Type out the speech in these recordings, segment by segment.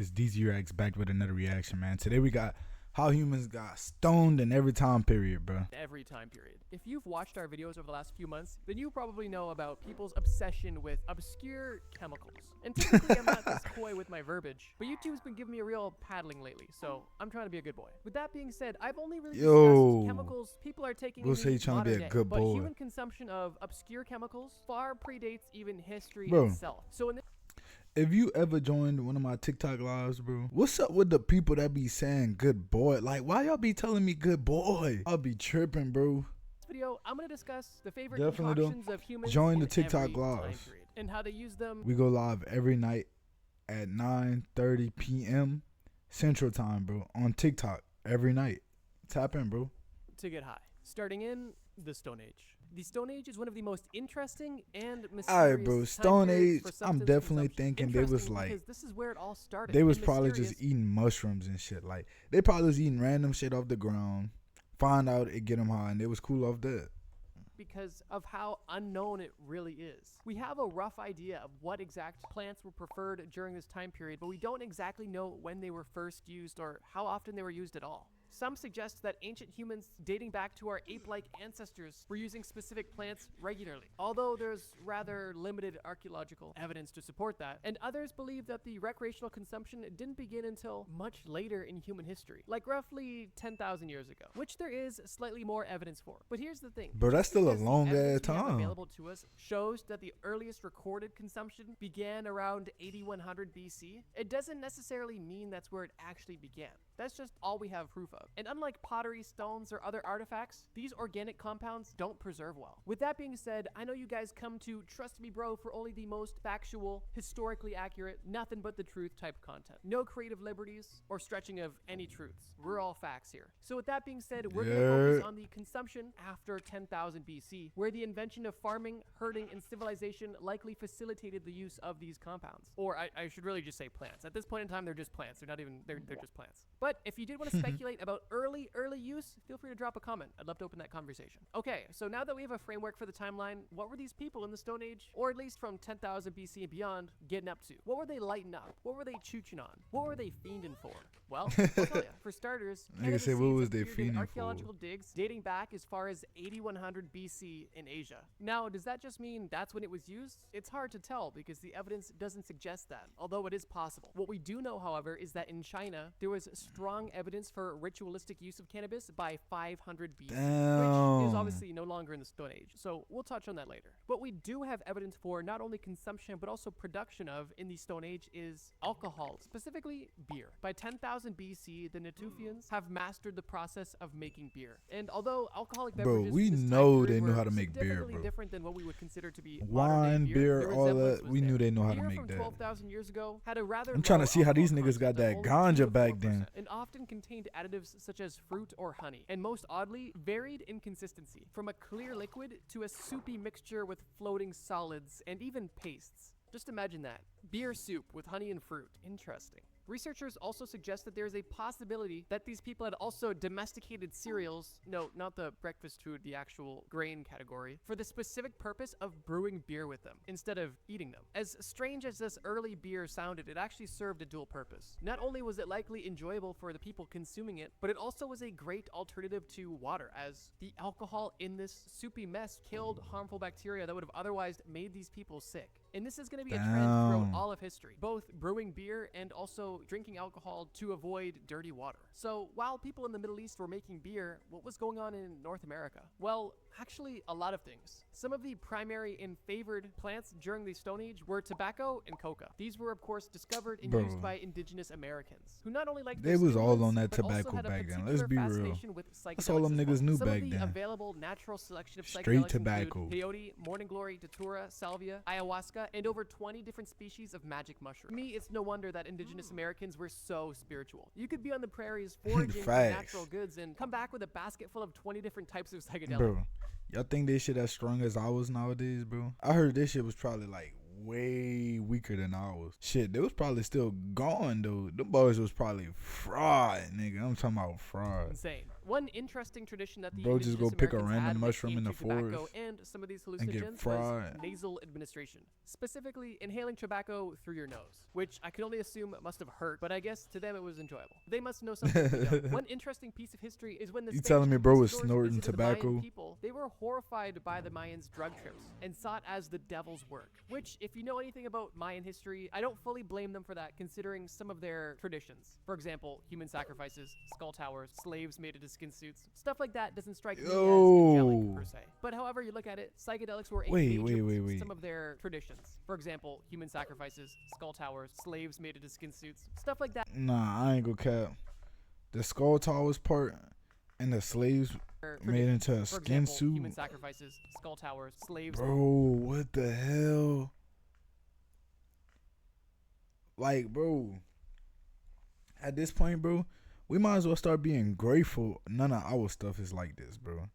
It's DZ Reacts back with another reaction, man. Today we got how humans got stoned in every time period, bro. Every time period. If you've watched our videos over the last few months, then you probably know about people's obsession with obscure chemicals. And typically I'm not this coy with my verbiage, but YouTube's been giving me a real paddling lately, so I'm trying to be a good boy. With that being said, I've only really discussed chemicals people are taking We'll say you're trying to be a good boy. But human consumption of obscure chemicals far predates even history Bro. itself. So in If you ever joined one of my TikTok lives, bro, what's up with the people that be saying good boy? Like, why y'all be telling me good boy? I'll be tripping, bro. this video, I'm going to discuss the favorite Definitely concoctions of humans join in the TikTok every time lives. period, and how they use them. We go live every night at 9:30 p.m. Central Time, bro, on TikTok every night. Tap in, bro. To get high. Starting in the Stone Age. The Stone Age is one of the most interesting and mysterious Alright, bro. time Stone periods Age, for I'm substance definitely consumption. thinking they was Interesting like, because this is where it all started. they was and probably mysterious just eating mushrooms and shit. Like, they probably was eating random shit off the ground, find out it get them high, and they was cool off that. because of how unknown it really is. We have a rough idea of what exact plants were preferred during this time period, but we don't exactly know when they were first used or how often they were used at all. Some suggest that ancient humans dating back to our ape-like ancestors were using specific plants regularly, although there's rather limited archaeological evidence to support that. And others believe that the recreational consumption didn't begin until much later in human history, like roughly 10,000 years ago, which there is slightly more evidence for. But here's the thing. Bro, that's still a Because the long evidence ass we have time. available to us shows that the earliest recorded consumption began around 8100 BC. It doesn't necessarily mean that's where it actually began. That's just all we have proof of. And unlike pottery, stones, or other artifacts, these organic compounds don't preserve well. With that being said, I know you guys come to Trust Me Bro for only the most factual, historically accurate, nothing but the truth type content. No creative liberties or stretching of any truths. We're all facts here. So with that being said, we're going to focus on the consumption after 10,000 BC, where the invention of farming, herding, and civilization likely facilitated the use of these compounds. Or I should really just say plants. At this point in time, they're just plants. They're not even, they're just plants. But if you did want to speculate about early use, feel free to drop a comment. I'd love to open that conversation. Okay, so now that we have a framework for the timeline, what were these people in the Stone Age, or at least from 10,000 BC and beyond, getting up to? What were they lighting up? What were they chooching on? What were they fiending for? Well, I'll tell you. For starters, Nigga say, what was they fiending for? archaeological digs dating back as far as 8100 BC in Asia. Now, does that just mean that's when it was used? It's hard to tell because the evidence doesn't suggest that, although it is possible. What we do know, however, is that in China, there was strong evidence for ritualistic use of cannabis by 500 BC, which is obviously no longer in the Stone Age, so we'll touch on that later. What we do have evidence for not only consumption but also production of in the Stone Age is alcohol, specifically beer. By 10,000 BC, the Natufians have mastered the process of making beer. And although alcoholic beverages we in this time know period they knew were how to make beer, significantly bro. different than what we would consider to be Wine, modern-day beer, the all resemblance that. was We knew there. they know how to Beer make from that. 12,000 years ago had a rather I'm trying to low see how these alcohol niggas got content that of only 2 ganja to back 4%, then. and often contained additives such as fruit or honey, and most oddly, varied in consistency, from a clear liquid to a soupy mixture with floating solids and even pastes. Just imagine that. Beer soup with honey and fruit. Interesting. Researchers also suggest that there is a possibility that these people had also domesticated cereals, no, not the breakfast food, the actual grain category, for the specific purpose of brewing beer with them, instead of eating them. As strange as this early beer sounded, it actually served a dual purpose. Not only was it likely enjoyable for the people consuming it, but it also was a great alternative to water, as the alcohol in this soupy mess killed harmful bacteria that would have otherwise made these people sick. And this is going to be a trend throughout all of history, both brewing beer and also drinking alcohol to avoid dirty water. So while people in the Middle East were making beer, what was going on in North America? Well, actually a lot of things. Some of the primary and favored plants during the Stone Age were tobacco and coca. These were of course discovered and used by indigenous Americans, who not only liked They their was all stimulants, on that but also tobacco had a back then. particular Let's be real. fascination with That's all them psychedelics as niggas well. knew Some back of the then. available natural selection of Straight psychedelics tobacco. include peyote, morning glory, datura, salvia, ayahuasca, and over 20 different species of magic mushroom. For me, it's no wonder that indigenous Americans were so spiritual. You could be on the prairies foraging for Facts. natural goods and come back with a basket full of 20 different types of psychedelics. Bro, y'all think this shit as strong as ours nowadays, bro? I heard this shit was probably like way weaker than ours. Shit, they was probably still gone though. The boys was probably fraud, nigga. I'm talking about fraud. Insane. One interesting tradition that the Bro, just go indigenous pick a Americans random had when it mushroom came in the to tobacco forest and some of these and get hallucinogens was fried. nasal administration, specifically inhaling tobacco through your nose, which I can only assume must have hurt, but I guess to them it was enjoyable. They must know something we don't. One interesting piece of history is when the You Spanish telling me bro was conquistadors snorting visited the Mayan tobacco? people, they were horrified by the Mayans' drug trips and saw it as the devil's work, which, if you know anything about Mayan history, I don't fully blame them for that, considering some of their traditions. For example, human sacrifices, skull towers, slaves made into skin suits, stuff like that doesn't strike me as angelic per se. But however you look at it, psychedelics were a major Wait. some of their traditions. For example, human sacrifices, skull towers, slaves made into skin suits, stuff like that. Nah, I ain't gonna cap. The skull towers part and the slaves made into a For skin example, suit. human sacrifices, skull towers, slaves. Bro, what the hell? Like, bro, at this point, bro, we might as well start being grateful none of our stuff is like this, bro.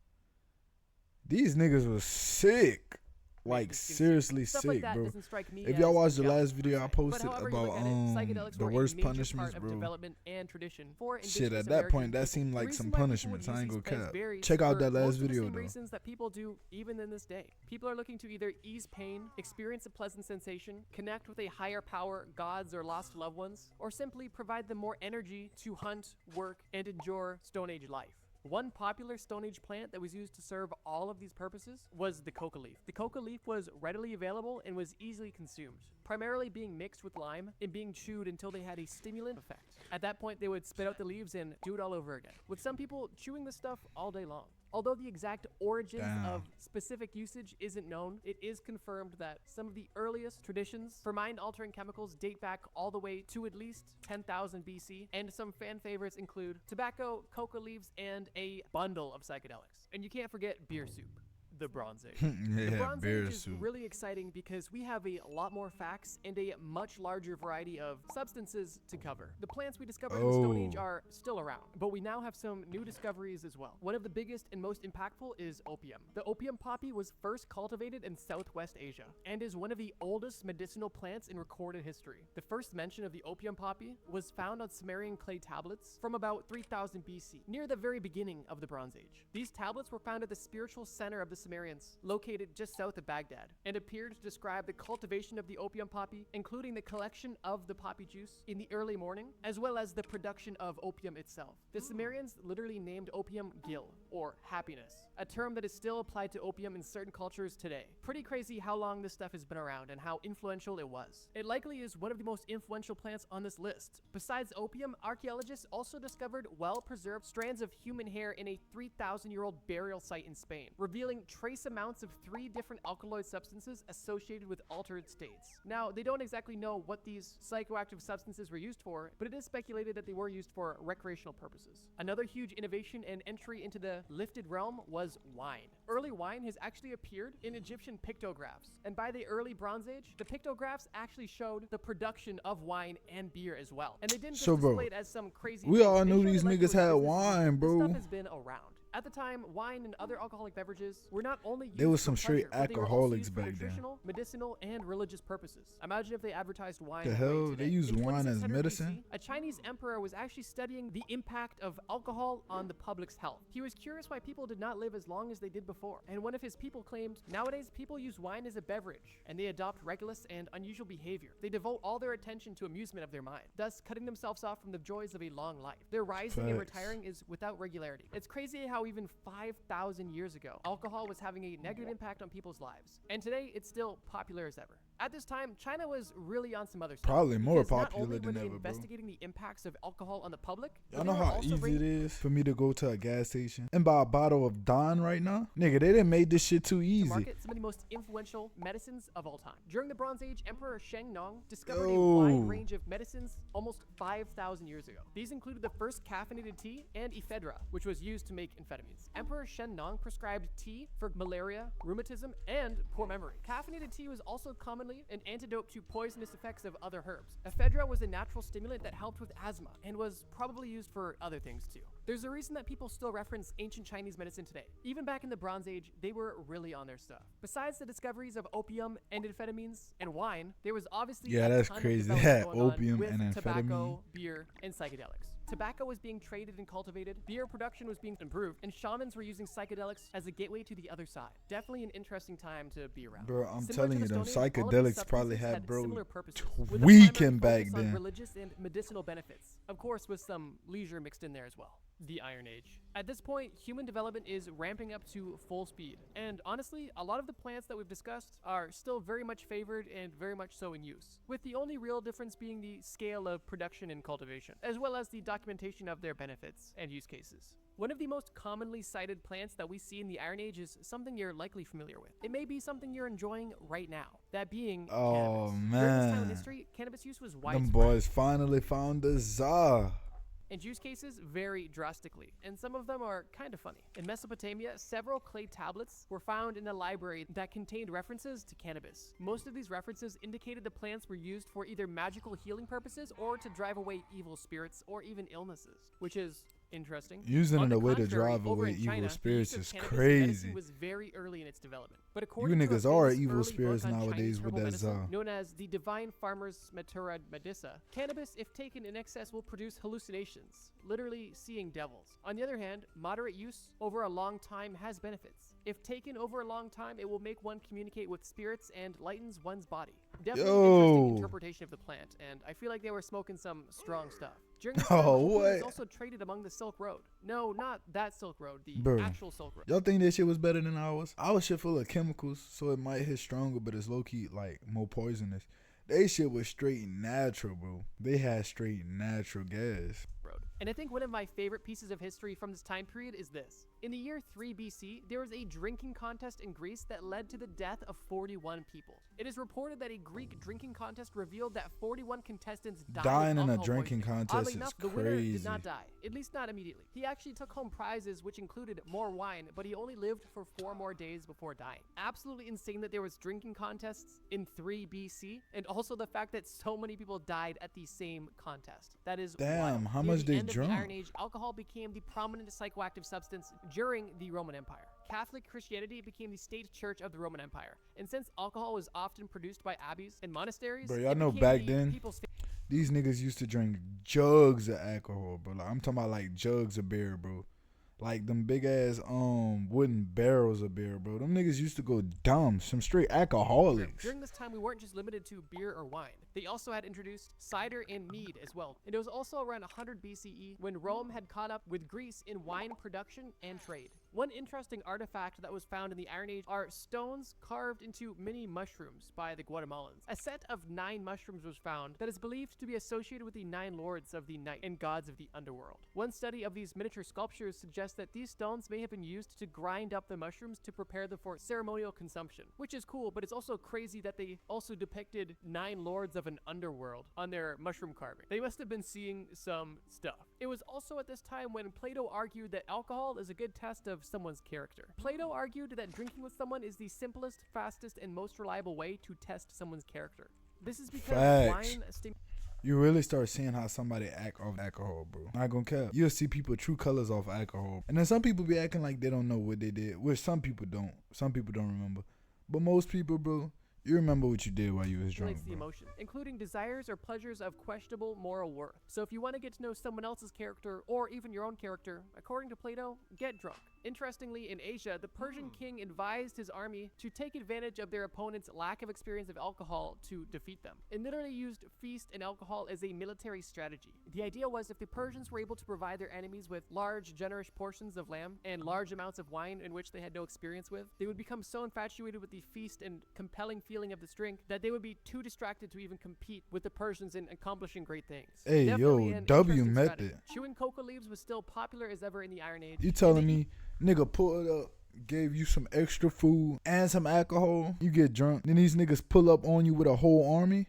These niggas was sick. Like, seriously Stuff sick, like that bro. doesn't strike me If as y'all watched the angelic last per video I se. But posted however you about look at it, psychedelics the were a worst major punishments, part of bro. development and tradition for Shit, indigenous at that point, American that people. seemed The like reason some why people would punishments. I use ain't these gonna plants cap. varies Check out for that most last of the video, same though. reasons that people do even in this day. People are looking to either ease pain, experience a pleasant sensation, connect with a higher power, gods or lost loved ones, or simply provide them more energy to hunt, work, and endure Stone Age life. One popular Stone Age plant that was used to serve all of these purposes was the coca leaf. The coca leaf was readily available and was easily consumed, primarily being mixed with lime and being chewed until they had a stimulant effect. At that point, they would spit out the leaves and do it all over again, with some people chewing the stuff all day long. Although the exact origins of specific usage isn't known, it is confirmed that some of the earliest traditions for mind-altering chemicals date back all the way to at least 10,000 BC, and some fan favorites include tobacco, coca leaves, and a bundle of psychedelics. And you can't forget beer soup. The Bronze Age. The Yeah, Bronze beer Age is soup. really exciting because we have a lot more facts and a much larger variety of substances to cover. The plants we discovered in the Stone Age are still around, but we now have some new discoveries as well. One of the biggest and most impactful is opium. The opium poppy was first cultivated in Southwest Asia and is one of the oldest medicinal plants in recorded history. The first mention of the opium poppy was found on Sumerian clay tablets from about 3000 BC, near the very beginning of the Bronze Age. These tablets were found at the spiritual center of the Sumerians, located just south of Baghdad, and appeared to describe the cultivation of the opium poppy, including the collection of the poppy juice in the early morning, as well as the production of opium itself. The Sumerians literally named opium gil, or happiness, a term that is still applied to opium in certain cultures today. Pretty crazy how long this stuff has been around and how influential it was. It likely is one of the most influential plants on this list. Besides opium, archaeologists also discovered well-preserved strands of human hair in a 3,000-year-old burial site in Spain, revealing trace amounts of 3 different alkaloid substances associated with altered states. Now, they don't exactly know what these psychoactive substances were used for, but it is speculated that they were used for recreational purposes. Another huge innovation and entry into the lifted realm was wine. Early wine has actually appeared in Egyptian pictographs, and by the early Bronze Age, the pictographs actually showed the production of wine and beer as well. And they didn't just So, bro, display it as some crazy we thing. all They knew showed it these like it niggas was had business wine, use. This bro. stuff has been around. At the time, wine and other alcoholic beverages were not only used They was for some straight pleasure, but they were also alcoholics used for back then. nutritional, medicinal, and religious purposes. Imagine if they advertised wine. The way hell? today. They use In wine as 2600 medicine? BC, a Chinese emperor was actually studying the impact of alcohol on the public's health. He was curious why people did not live as long as they did before. And one of his people claimed, nowadays people use wine as a beverage, and they adopt reckless and unusual behavior. They devote all their attention to amusement of their mind, thus cutting themselves off from the joys of a long life. Their rising and Facts. retiring is without regularity. It's crazy how even 5,000 years ago, alcohol was having a negative impact on people's lives. And today, it's still popular as ever. At this time, China was really on some other stuff. Probably more because not popular only than were they ever, bro. investigating the impacts of alcohol on the public, Y'all but know they were how also easy bringing it is for me to go to a gas station and buy a bottle of Don right now? Nigga, they done made this shit too to easy. market some of the most influential medicines of all time. During the Bronze Age, Emperor Sheng Nong discovered a Yo. wide range of medicines almost 5,000 years ago. These included the first caffeinated tea and ephedra, which was used to make amphetamines. Emperor Shen Nong prescribed tea for malaria, rheumatism, and poor memory. Caffeinated tea was also commonly an antidote to poisonous effects of other herbs. Ephedra was a natural stimulant that helped with asthma and was probably used for other things too. There's a reason that people still reference ancient Chinese medicine today. Even back in the Bronze Age, they were really on their stuff. Besides the discoveries of opium and amphetamines and wine, there was obviously Yeah, a that's ton of crazy. development That going on opium with and tobacco, amphetamine. beer, and psychedelics. Tobacco was being traded and cultivated, beer production was being improved, and shamans were using psychedelics as a gateway to the other side. Definitely an interesting time to be around. Bro, I'm Similar telling to you, the them Stone Age, all of these psychedelics probably substances had bro similar purposes, with a tweaking primary back focus on then. religious and medicinal benefits, of course with some leisure mixed in there as well. The Iron Age. At this point, human development is ramping up to full speed, and honestly, a lot of the plants that we've discussed are still very much favored and very much so in use, with the only real difference being the scale of production and cultivation, as well as the documentation of their benefits and use cases. One of the most commonly cited plants that we see in the Iron Age is something you're likely familiar with. It may be something you're enjoying right now, that being Oh, cannabis. During this time in man. history, cannabis use was Them widespread. boys finally found the czar. And use cases vary drastically, and some of them are kind of funny. In Mesopotamia, several clay tablets were found in a library that contained references to cannabis. Most of these references indicated the plants were used for either magical healing purposes or to drive away evil spirits or even illnesses, which is interesting. Using On it the a way to contrary, drive over away in China, evil the spirits use is of cannabis in medicine crazy. was very early in its development. But You according to a niggas are famous evil early spirits book on nowadays Chinese with herbal that medicine, czar. known as the Divine Farmer's Matura Medissa, cannabis, if taken in excess, will produce hallucinations, literally seeing devils. On the other hand, moderate use over a long time has benefits. If taken over a long time, it will make one communicate with spirits and lightens one's body. Definitely an interesting Yo. interpretation of the plant, and I feel like they were smoking some strong stuff. During this Oh, time, opium was what? also traded among the Silk Road. No, not that Silk Road, the Bro. actual Silk Road. Y'all think that shit was better than ours? Our shit full of chemicals, so it might hit stronger, but it's low key like more poisonous. They shit was straight natural, bro. They had straight natural gas. Road. And I think one of my favorite pieces of history from this time period is this. In the year 3 BC, there was a drinking contest in Greece that led to the death of 41 people. It is reported that a Greek drinking contest revealed that 41 contestants died Dying of in a alcohol drinking poisoning. contest Oddly is enough, the winner did not crazy. die, at least not immediately. He actually took home prizes which included more wine, but he only lived for 4 more days before dying. Absolutely insane that there was drinking contests in 3 BC, and also the fact that so many people died at the same contest. That is Damn, wild. how Near much the they end of drunk? the Iron Age, alcohol became the prominent psychoactive substance during the Roman Empire. Catholic Christianity became the state church of the Roman Empire, and since alcohol was often produced by abbeys and monasteries, Bro, y'all it know became back the then, people's these niggas used to drink jugs of alcohol, bro. Like, I'm talking about like jugs of beer, bro. Like them big ass wooden barrels of beer, bro. Them niggas used to go dumb. Some straight alcoholics. During this time, we weren't just limited to beer or wine. They also had introduced cider and mead as well. And it was also around 100 BCE when Rome had caught up with Greece in wine production and trade. One interesting artifact that was found in the Iron Age are stones carved into mini mushrooms by the Guatemalans. A set of 9 mushrooms was found that is believed to be associated with the 9 lords of the night and gods of the underworld. One study of these miniature sculptures suggests that these stones may have been used to grind up the mushrooms to prepare them for ceremonial consumption, which is cool, but it's also crazy that they also depicted 9 lords of an underworld on their mushroom carving. They must have been seeing some stuff. It was also at this time when Plato argued that alcohol is a good test of someone's character. Plato argued that drinking with someone is the simplest, fastest, and most reliable way to test someone's character. This is because Facts. wine You really start seeing how somebody act off alcohol, bro. Not gonna care. You'll see people true colors off alcohol. And then some people be acting like they don't know what they did, which some people don't. Some people don't remember. But most people, bro, you remember what you did while you was drunk, stimulates the bro. emotion, including desires or pleasures of questionable moral worth. So if you want to get to know someone else's character or even your own character, according to Plato, get drunk. Interestingly, in Asia, the Persian king advised his army to take advantage of their opponent's lack of experience of alcohol to defeat them, and literally used feast and alcohol as a military strategy. The idea was if the Persians were able to provide their enemies with large, generous portions of lamb and large amounts of wine in which they had no experience with, they would become so infatuated with the feast and compelling feeling of this drink that they would be too distracted to even compete with the Persians in accomplishing great things. Hey, Definitely yo, an W interesting method. strategy. Chewing coca leaves was still popular as ever in the Iron Age. You telling me, nigga, pull it up, gave you some extra food and some alcohol, you get drunk, then these niggas pull up on you with a whole army?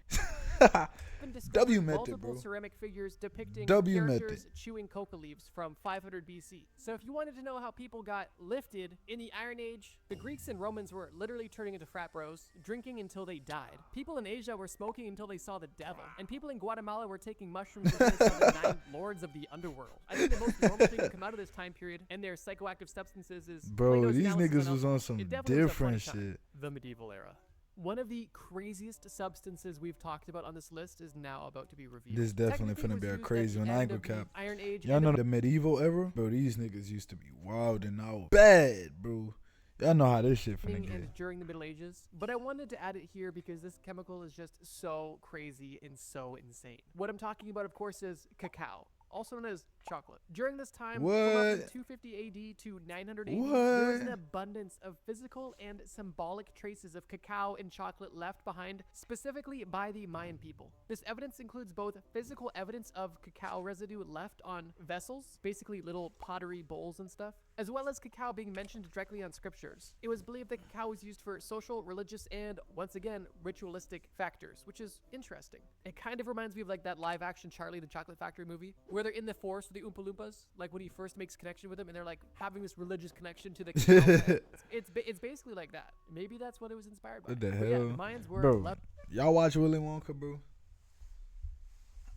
Even discovered W method, multiple bro. ceramic figures depicting W characters method. chewing coca leaves from 500 BC. So if you wanted to know how people got lifted in the Iron Age, the Greeks and Romans were literally turning into frat bros, drinking until they died. People in Asia were smoking until they saw the devil. And people in Guatemala were taking mushrooms until they saw the 9 lords of the underworld. I think the most normal thing to come out of this time period and their psychoactive substances is Bro, Plato's these analysis niggas on was on alcohol. some It definitely was a funny different time. shit. The medieval era. One of the craziest substances we've talked about on this list is now about to be revealed. This definitely Technically, finna be it a was used crazy at one. the I end ain't of gonna the cap. Iron Age. Y'all and know the the medieval era? Bro, these niggas used to be wild and out bad, bro. Y'all know how this shit finna beginning get. and during the Middle Ages, but I wanted to add it here because this chemical is just so crazy and so insane. What I'm talking about, of course, is cacao, also known as chocolate. During this time, from roughly What? 250 AD to 900 AD, there was an What? abundance of physical and symbolic traces of cacao and chocolate left behind, specifically by the Mayan people. This evidence includes both physical evidence of cacao residue left on vessels, basically little pottery bowls and stuff, as well as cacao being mentioned directly on scriptures. It was believed that cacao was used for social, religious, and, once again, ritualistic factors, which is interesting. It kind of reminds me of like that live-action Charlie the Chocolate Factory movie, where they're in the forest with the Oompa Loompas, like when he first makes connection with them, and they're like having this religious connection to the cacao plant. It's basically like that. Maybe that's what it was inspired by. What the But yeah, hell? the Mayans were Bro, left y'all watch Willy Wonka, bro?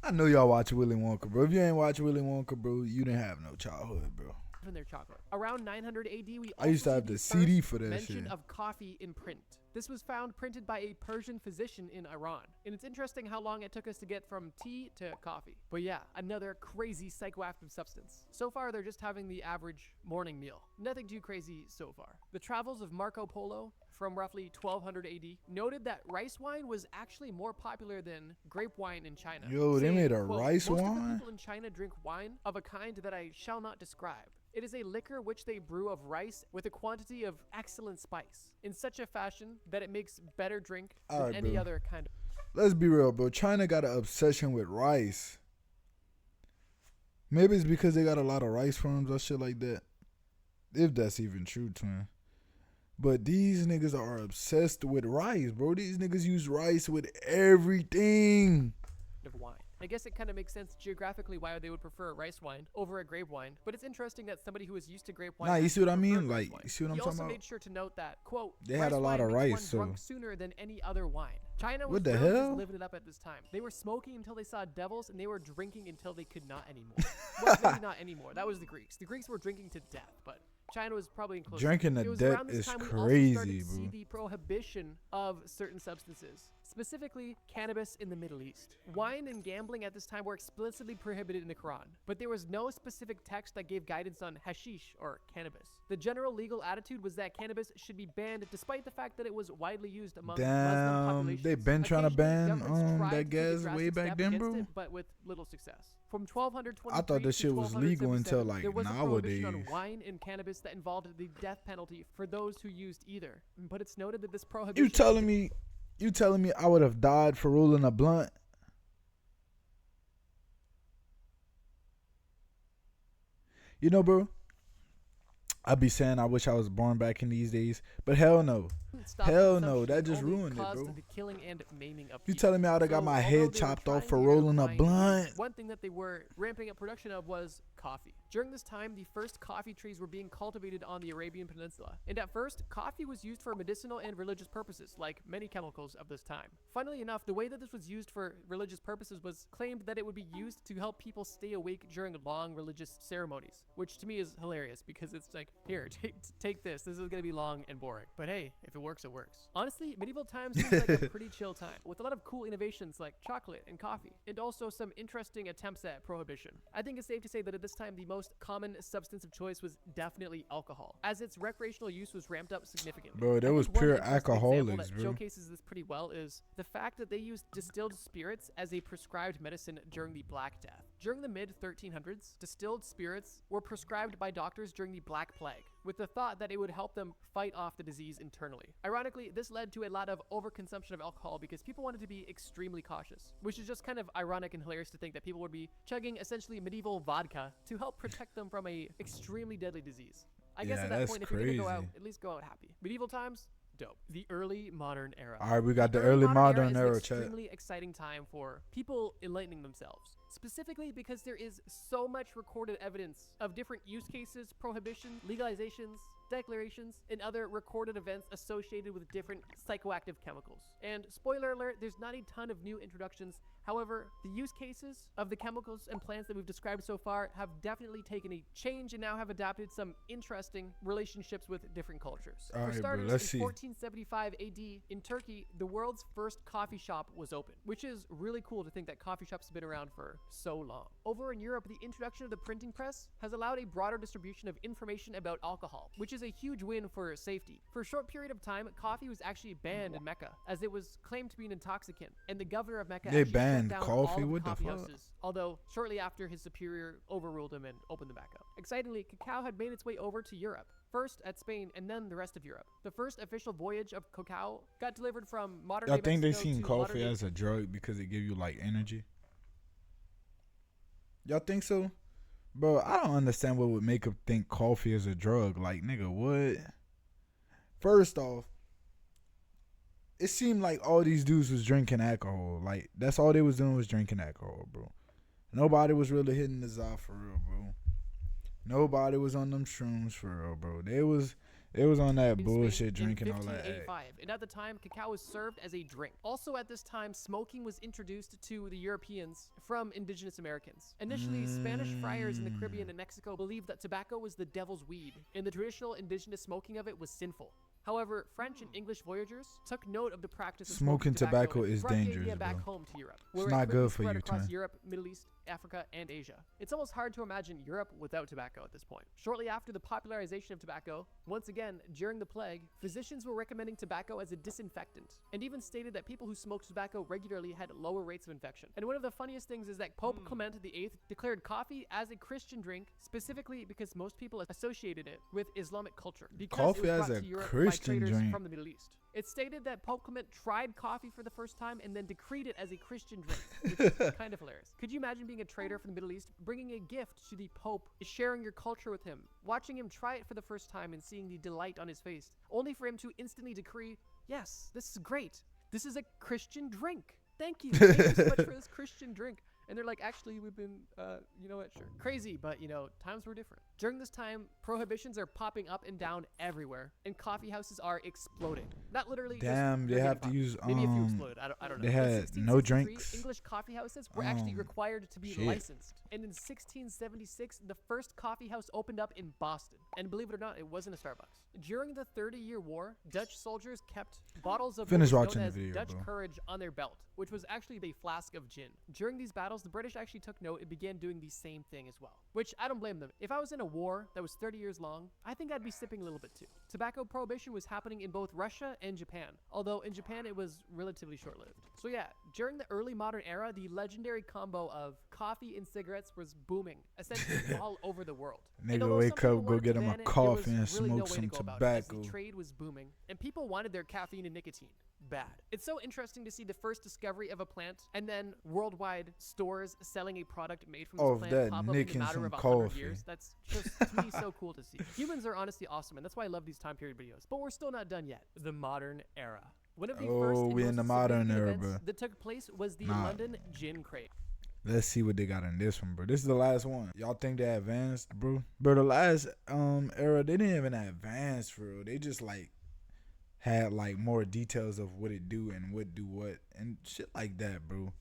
I know y'all watch Willy Wonka, bro. If you ain't watch Willy Wonka, bro, you didn't have no childhood, bro. in their chocolate. Around 900 AD, we I used to also have see the CD first for that mention shit. of coffee in print. This was found printed by a Persian physician in Iran. And it's interesting how long it took us to get from tea to coffee. But yeah, another crazy psychoactive substance. So far, they're just having the average morning meal. Nothing too crazy so far. The travels of Marco Polo from roughly 1200 AD noted that rice wine was actually more popular than grape wine in China. Yo, they saying, made a quote, rice "Most of the wine?" people in China drink wine of a kind that I shall not describe. It is a liquor which they brew of rice with a quantity of excellent spice in such a fashion that it makes better drink than Alright, any bro. other kind of." Let's be real, bro. China got an obsession with rice. Maybe it's because they got a lot of rice farms or shit like that. If that's even true, twin. But these niggas are obsessed with rice, bro. These niggas use rice with everything. of wine. I guess it kind of makes sense geographically why they would prefer a rice wine over a grape wine, but it's interesting that somebody who is used to grape wine. Nah, you see what I actually mean? preferred rice Like, wine. you see what I'm He talking also about? made sure to note that, quote, They had a lot wine of makes rice, one so- drunk sooner than any other wine. China was What the really just hell? living it up at this time. They were smoking until they saw devils, and they were drinking until they could not anymore. Well, maybe not anymore. That was the Greeks. The Greeks were drinking to death, but China was probably in close. Drinking second. to It was death around this is time we also started crazy, to see bro. the prohibition of certain substances, specifically cannabis in the Middle East. Wine and gambling at this time were explicitly prohibited in the Quran, but there was no specific text that gave guidance on hashish or cannabis. The general legal attitude was that cannabis should be banned, despite the fact that it was widely used among Muslim Damn, populations. they been trying to ban Occasionally, governments tried that to take a gas drastic way back step then, against bro. it, but with little success. From 1223 I thought this to shit was legal until, 1277, like, there was a prohibition on nowadays. wine and cannabis that involved the death penalty for those who used either. But it's noted that this prohibition You telling me I would have died for rolling a blunt? You know, bro, I be saying I wish I was born back in these days, but hell no. stopped Hell consumption, no, that it just only ruined it, caused bro. the killing and maiming of You people. telling me I would have got So, my although head they were chopped off trying for to get rid of rolling a wine, blunt? One thing that they were ramping up production of was coffee. During this time, the first coffee trees were being cultivated on the Arabian Peninsula. And at first, coffee was used for medicinal and religious purposes, like many chemicals of this time. Funnily enough, the way that this was used for religious purposes was claimed that it would be used to help people stay awake during long religious ceremonies, which to me is hilarious because it's like, here, take this. This is going to be long and boring. But hey, if it works, it works. Honestly, medieval times seems like a pretty chill time, with a lot of cool innovations like chocolate and coffee, and also some interesting attempts at prohibition. I think it's safe to say that at this time, the most common substance of choice was definitely alcohol, as its recreational use was ramped up significantly. Bro, there I was think one pure interesting example alcoholics, that bro. showcases this pretty well is the fact that they used distilled spirits as a prescribed medicine during the Black Death. During the mid-1300s, distilled spirits were prescribed by doctors during the Black Plague, with the thought that it would help them fight off the disease internally. Ironically, this led to a lot of overconsumption of alcohol because people wanted to be extremely cautious, which is just kind of ironic and hilarious to think that people would be chugging essentially medieval vodka to help protect them from a extremely deadly disease. I guess Yeah, at that that's point, if you're gonna go out, crazy. at least go out happy. Medieval times, Dope. The early modern era. All right, we got the early early modern is an era, chat. extremely exciting time for people enlightening themselves. Specifically because there is so much recorded evidence of different use cases, prohibitions, legalizations, declarations, and other recorded events associated with different psychoactive chemicals. And spoiler alert, there's not a ton of new introductions. However, the use cases of the chemicals and plants that we've described so far have definitely taken a change and now have adapted some interesting relationships with different cultures. All For right, bro, starters, let's in see. 1475 AD, in Turkey, the world's first coffee shop was open, which is really cool to think that coffee shops have been around for so long. Over in Europe, the introduction of the printing press has allowed a broader distribution of information about alcohol, which is a huge win for safety. For a short period of time, coffee was actually banned in Mecca, as it was claimed to be an intoxicant, and the governor of Mecca They actually shut banned down coffee? all of What the coffee fuck? houses, although shortly after his superior overruled him and opened them back up. Excitingly, cacao had made its way over to Europe, first at Spain and then the rest of Europe. The first official voyage of cacao got delivered from modern Y'all day think they Mexico seen to coffee modern-day as a drug because it give you like energy? Y'all think so? Bro, I don't understand what would make them think coffee is a drug. Like, nigga, what? First off, it seemed like all these dudes was drinking alcohol. Like, that's all they was doing was drinking alcohol, bro. Nobody was really hitting the za for real, bro. Nobody was on them shrooms for real, bro. They was on that in bullshit Spain drinking in all that. 1585, and at the time, cacao was served as a drink. Also at this time, smoking was introduced to the Europeans from indigenous Americans. Initially, Spanish friars in the Caribbean and Mexico believed that tobacco was the devil's weed, and the traditional indigenous smoking of it was sinful. However, French and English voyagers took note of the practice of Smoking tobacco and is brought the idea dangerous, back bro. home to Europe, It's where it not quickly good for spread you, across twin. Europe, Middle East, Africa, and Asia. It's almost hard to imagine Europe without tobacco at this point. Shortly after the popularization of tobacco, once again, during the plague, physicians were recommending tobacco as a disinfectant, and even stated that people who smoked tobacco regularly had lower rates of infection. And one of the funniest things is that Pope Clement VIII declared coffee as a Christian drink, specifically because most people associated it with Islamic culture. Because Coffee it was as brought a to Europe Christian by traders drink. from the Middle East. It's stated that Pope Clement tried coffee for the first time and then decreed it as a Christian drink, which is kind of hilarious. Could you imagine being a trader from the Middle East, bringing a gift to the Pope, sharing your culture with him, watching him try it for the first time and seeing the delight on his face, only for him to instantly decree, yes, this is great. This is a Christian drink. Thank you. Thank you so much for this Christian drink. And they're like, actually, we've been, you know what, sure. Crazy, but, you know, times were different. During this time, prohibitions are popping up and down everywhere, and coffee houses are exploding. Not literally. Damn, just they they're have getting to use, popped. Maybe a few exploded. I don't know. they In had no 1663, drinks. English coffee houses were actually required to be shit. licensed. And in 1676, the first coffee house opened up in Boston. And believe it or not, it wasn't a Starbucks. During the 30-year war, Dutch soldiers kept bottles of Finish what was watching known the as video, Dutch bro. Courage on their belt, which was actually a flask of gin. During these battles, the British actually took note and began doing the same thing as well, which I don't blame them. If I was in a war that was 30 years long, I think I'd be sipping a little bit too. Tobacco prohibition was happening in both Russia and Japan, although in Japan it was relatively short-lived. So yeah, during the early modern era, the legendary combo of coffee and cigarettes was booming, essentially all over the world. And Nigga although wake some up, people go wanted get to him a ban it, there coffee and was really no smoke way some to go about it, as tobacco. the trade was booming, and people wanted their caffeine and nicotine bad. It's so interesting to see the first discovery of a plant and then worldwide stores selling a product made from this Of plant that pop up in the nicking matter some of 100 coffee. years. That's just, to me, so cool to see. Humans are honestly awesome, and that's why I love these time period videos. But we're still not done yet. The modern era. One of the first Oh, and we in most the modern significant era, events bro. that took place was the Nah. London Gin Craze. Let's see what they got in this one, bro. This is the last one. Y'all think they advanced, bro? Bro, the last era, they didn't even advance for real. They just like had like more details of what it do and what do what and shit like that, bro.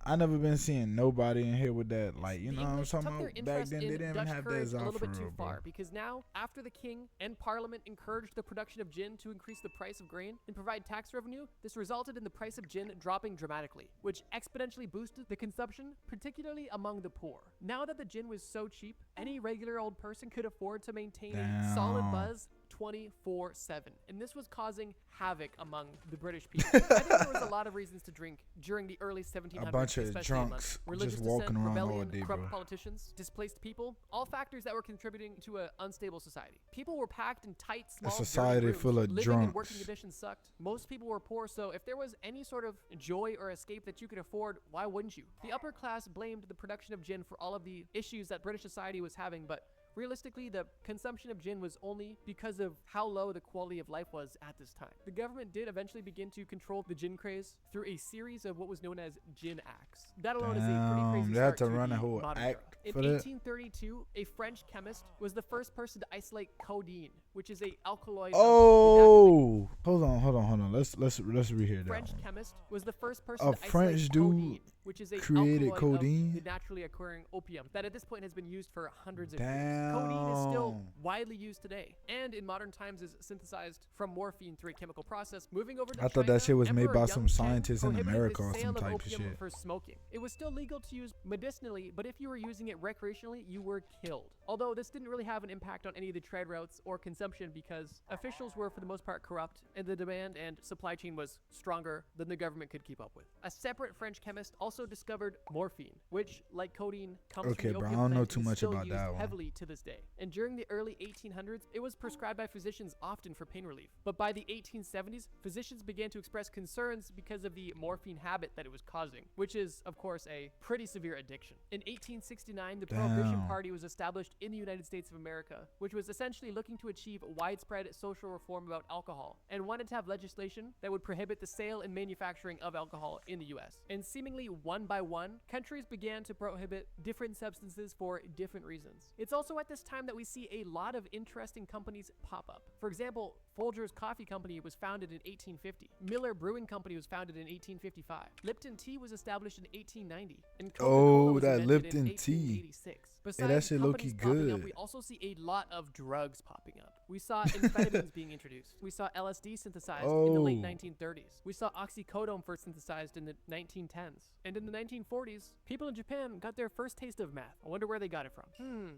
I never been seeing nobody in here with that, like, you The know what I'm English talking took their about? Back interest then, they in didn't Dutch even have that courage a Zaf little for bit too real, bro. far, because now, after the king and parliament encouraged the production of gin to increase the price of grain and provide tax revenue, this resulted in the price of gin dropping dramatically, which exponentially boosted the consumption, particularly among the poor. Now that the gin was so cheap, any regular old person could afford to maintain a solid Damn. buzz 24/7, and this was causing havoc among the British people. I think there was a lot of reasons to drink during the early 1700s, A bunch of especially in London. drunks Religious just walking dissent, around all rebellion, day, corrupt bro. politicians, displaced people, all factors that were contributing to an unstable society. People were packed in tight, small, dirty society rooms. full of Living drunks. and working conditions sucked. Most people were poor, so if there was any sort of joy or escape that you could afford, why wouldn't you? The upper class blamed the production of gin for all of the issues that British society was having, but Realistically, the consumption of gin was only because of how low the quality of life was at this time. The government did eventually begin to control the gin craze through a series of what was known as gin acts. That alone is a pretty crazy they had start to run the a whole modern era. act In for that. 1832, a French chemist was the first person to isolate codeine, which is a alkaloid. Oh, hold on. Let's rehear that French one. chemist was the first person A to isolate French dude codeine, which is a created alkaloid codeine? of the naturally occurring opium that at this point has been used for hundreds of years. Damn. Codeine is still widely used today, and in modern times is synthesized from morphine through a chemical process. Moving over to I thought China, that shit was made Emperor by Yang some Chen scientists in prohibited America the or sale some of type of opium shit. for smoking. It was still legal to use medicinally, but if you were using it recreationally, you were killed. Although this didn't really have an impact on any of the trade routes or consumption because officials were for the most part corrupt and the demand and supply chain was stronger than the government could keep up with. A separate French chemist also discovered morphine, which, like codeine, comes Okay, from the bro, opium I don't know plant too and is much still about used that one. heavily to this day. And during the early 1800s, it was prescribed by physicians often for pain relief. But by the 1870s, physicians began to express concerns because of the morphine habit that it was causing, which is, of course, a pretty severe addiction. In 1869, the Prohibition Damn. Party was established in the United States of America, which was essentially looking to achieve widespread social reform about alcohol and wanted to have legislation that would prohibit the sale and manufacturing of alcohol in the US. And seemingly one by one, countries began to prohibit different substances for different reasons. It's also at this time that we see a lot of interesting companies pop up. For example, Folgers Coffee Company was founded in 1850. Miller Brewing Company was founded in 1855. Lipton Tea was established in 1890. And Coca-Cola was that invented in Lipton tea. 1886. Hey, that Besides shit low-key companies popping up, good. we also see a lot of drugs popping up. We saw amphetamines being introduced. We saw LSD synthesized in the late Oh. 1930s. We saw oxycodone first synthesized in the 1910s. And in the 1940s, people in Japan got their first taste of meth. I wonder where they got it from.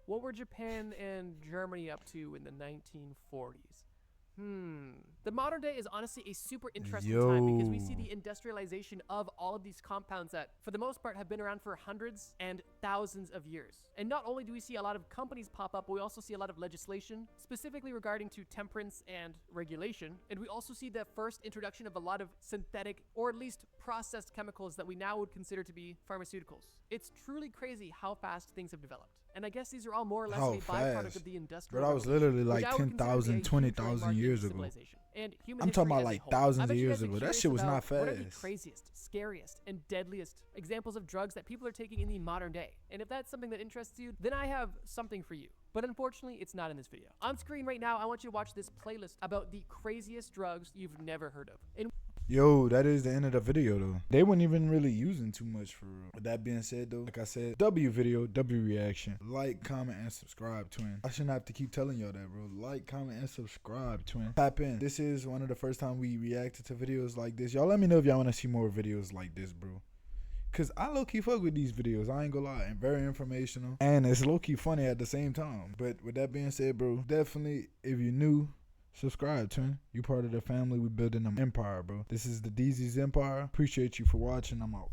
What were Japan and Germany up to in the 1940s? The modern day is honestly a super interesting time because we see the industrialization of all of these compounds that, for the most part, have been around for hundreds and thousands of years. And not only do we see a lot of companies pop up, but we also see a lot of legislation, specifically regarding to temperance and regulation. And we also see the first introduction of a lot of synthetic, or at least processed chemicals that we now would consider to be pharmaceuticals. It's truly crazy how fast things have developed. And I guess these are all more or less How a byproduct fast? of the industrial Bro, that was revolution, literally which like I would consider to be a 10,000, huge 20,000 landmark in years ago. civilization and human I'm talking history about as a like whole. thousands I of bet you years guys are ago. That curious shit was about not What are the fast. craziest, scariest, and deadliest examples of drugs that people are taking in the modern day? And if that's something that interests you, then I have something for you. But unfortunately, it's not in this video. On screen right now, I want you to watch this playlist about the craziest drugs you've never heard of. And Yo, that is the end of the video though. They weren't even really using too much for real. With that being said though, like I said, W video, W reaction. Like, comment, and subscribe, twin. I shouldn't have to keep telling y'all that, bro. Like, comment, and subscribe, twin. Tap in. This is one of the first time we reacted to videos like this. Y'all let me know if y'all want to see more videos like this, bro. Cause I low-key fuck with these videos. I ain't gonna lie. And very informational. And it's low-key funny at the same time. But with that being said, bro, definitely, if you're new, subscribe, twin. You part of the family. We building an empire, bro. This is the DZ's Empire. Appreciate you for watching. I'm out.